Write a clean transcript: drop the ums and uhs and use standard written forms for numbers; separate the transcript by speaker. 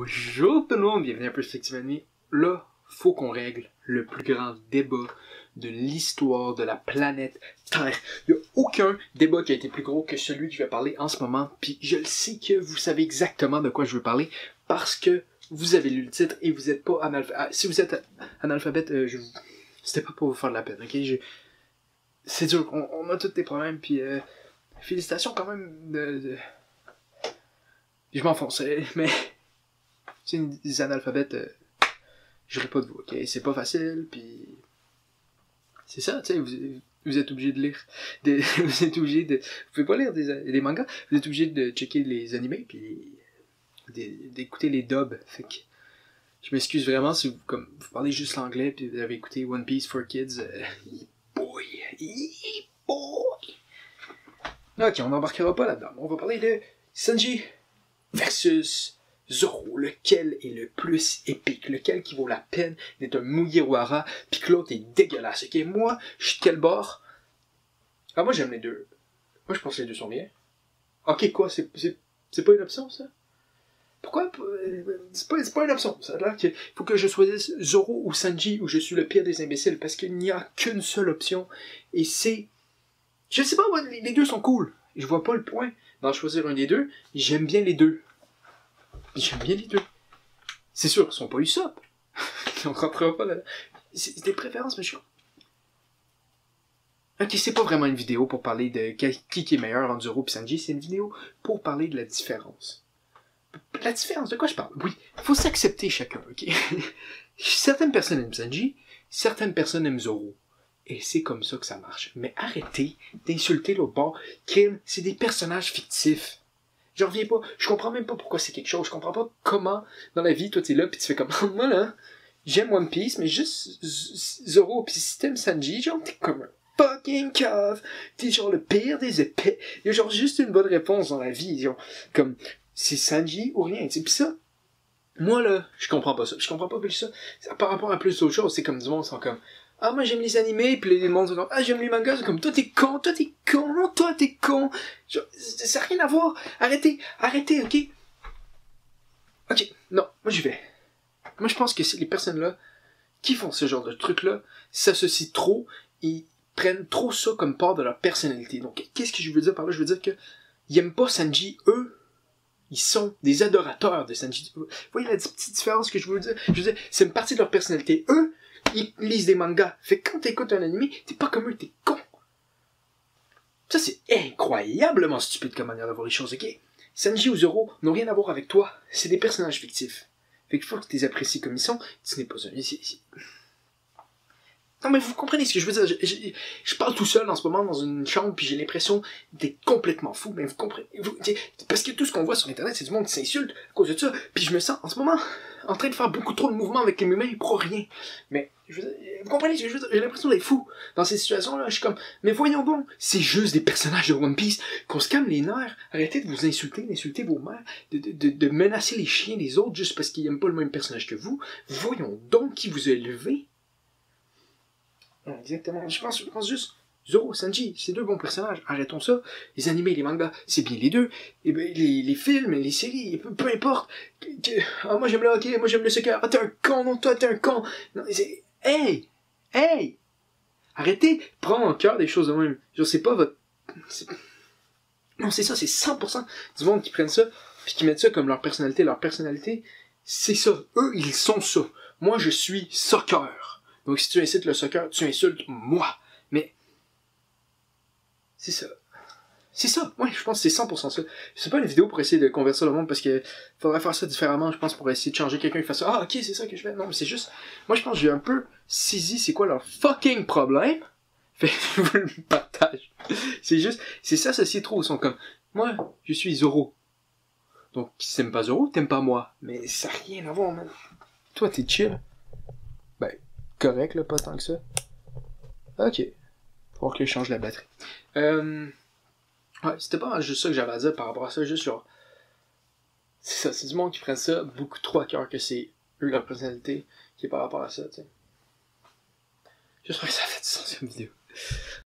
Speaker 1: Bonjour tout le monde, bienvenue à Perspective Ennemie. Là, faut qu'on règle le plus grand débat de l'histoire de la planète Terre. Il n'y a aucun débat qui a été plus gros que celui que je vais parler en ce moment, puis je le sais que vous savez exactement de quoi je veux parler, parce que vous avez lu le titre et vous n'êtes pas analphabète. Si vous êtes analphabète, c'était pas pour vous faire de la peine, ok? C'est dur, on a tous des problèmes, puis félicitations quand même je m'enfonce, mais c'est des analphabètes, je pas de vous, ok? C'est pas facile, puis c'est ça, tu sais, vous êtes obligé de lire, vous êtes obligé de, vous pouvez pas lire des mangas, vous êtes obligé de checker les animés, puis d'écouter les dubs, fait que je m'excuse vraiment si vous parlez juste l'anglais, puis vous avez écouté One Piece for Kids, boy. Ok, on n'embarquera pas là-dedans, on va parler de Sanji versus Zoro, lequel est le plus épique, lequel qui vaut la peine d'être un Mugiwara, pis que l'autre est dégueulasse, ok? Moi, je suis de quel bord? Ah, moi j'aime les deux. Moi je pense que les deux sont bien. Ok, quoi, c'est pas une option, ça? Pourquoi? C'est pas une option, ça. Là, il faut que je choisisse Zoro ou Sanji, ou je suis le pire des imbéciles, parce qu'il n'y a qu'une seule option, et c'est... Je sais pas, moi, les deux sont cool. Je vois pas le point d'en choisir un des deux. J'aime bien les deux. J'aime bien les deux. C'est sûr, ils sont pas Usopp. On rentrera pas là. C'est des préférences, mais je suis... Ok, c'est pas vraiment une vidéo pour parler de qui est meilleur entre Zoro et Sanji. C'est une vidéo pour parler de la différence. La différence, de quoi je parle? Oui, faut s'accepter chacun, ok? Certaines personnes aiment Sanji, certaines personnes aiment Zoro. Et c'est comme ça que ça marche. Mais arrêtez d'insulter l'autre bord. C'est des personnages fictifs. Je reviens pas. Je comprends même pas pourquoi c'est quelque chose. Je comprends pas comment, dans la vie, toi t'es là pis tu fais comme, moi là, j'aime One Piece, mais juste Zoro pis si t'aimes Sanji, genre t'es comme un fucking cave. T'es genre le pire des épais. Il y a genre juste une bonne réponse dans la vie. Genre, comme, c'est Sanji ou rien. Pis ça, moi là, je comprends pas ça. Je comprends pas plus ça. Par rapport à plus d'autres choses, c'est comme du monde, sont comme, ah, moi j'aime les animés, puis les mondes sont comme, ah, j'aime les mangas, c'est comme, toi t'es con, non, toi t'es con. Genre, ça n'a rien à voir. Arrêtez, ok? Ok, non, moi j'y vais. Moi je pense que c'est les personnes-là qui font ce genre de trucs-là s'associent trop et prennent trop ça comme part de leur personnalité. Donc, qu'est-ce que je veux dire par là? Je veux dire que ils aiment pas Sanji, eux, ils sont des adorateurs de Sanji. Vous voyez la petite différence que je veux dire? Je veux dire, c'est une partie de leur personnalité. Eux, ils lisent des mangas. Fait que quand t'écoutes un anime, t'es pas comme eux, t'es con. Ça, c'est incroyablement stupide comme manière de voir les choses, ok? Sanji ou Zoro n'ont rien à voir avec toi. C'est des personnages fictifs. Fait qu'il faut que tu les apprécies comme ils sont. Ce n'est pas un... Non, mais vous comprenez ce que je veux dire. Je parle tout seul en ce moment dans une chambre, puis j'ai l'impression d'être complètement fou. Mais vous comprenez... parce que tout ce qu'on voit sur Internet, c'est du monde qui s'insulte à cause de ça. Puis je me sens, en ce moment, en train de faire beaucoup trop de mouvements avec mes mains pour rien. Mais, vous comprenez ce que je veux dire? J'ai l'impression d'être fou. Dans ces situations-là, je suis comme, mais voyons donc, c'est juste des personnages de One Piece, qu'on se calme les nerfs. Arrêtez de vous insulter, d'insulter vos mères, de menacer les chiens des autres juste parce qu'ils aiment pas le même personnage que vous. Voyons donc qui vous a élevé. Exactement. Je pense juste, Zoro, Sanji, c'est deux bons personnages. Arrêtons ça. Les animés, les mangas, c'est bien les deux. Et ben, les films, les séries, peu importe. Ah, moi j'aime le hockey, moi j'aime le soccer. Ah, t'es un con, non, toi t'es un con. Non, c'est, hey! Arrêtez, prends en cœur des choses de même. Genre, c'est pas votre... Non, c'est ça, c'est 100% du monde qui prennent ça, puis qui mettent ça comme leur personnalité. Leur personnalité, c'est ça. Eux, ils sont ça. Moi, je suis soccer. Donc, si tu incites le soccer, tu insultes moi. Mais, c'est ça. C'est ça. Ouais, je pense que c'est 100% ça. C'est pas une vidéo pour essayer de convertir le monde parce que faudrait faire ça différemment, je pense, pour essayer de changer quelqu'un qui fasse ça. Ah, ok, c'est ça que je fais. Non, mais c'est juste, moi, je pense que j'ai un peu saisi c'est quoi leur fucking problème. Fait que je vous le partage. C'est juste, c'est ça, ceci trop. Ils sont comme, moi, je suis Zoro. Donc, si t'aimes pas Zoro, t'aimes pas moi. Mais ça n'a rien à voir, man. Toi, t'es chill. Ben, correct, là, pas tant que ça. Ok. Faut que je change la batterie. Ouais, c'était pas mal juste ça que j'avais à dire par rapport à ça, juste genre... C'est ça, c'est du monde qui prend ça beaucoup trop à cœur que c'est eux leur personnalité qui est par rapport à ça, tu sais. J'espère que ça a fait du sens cette vidéo.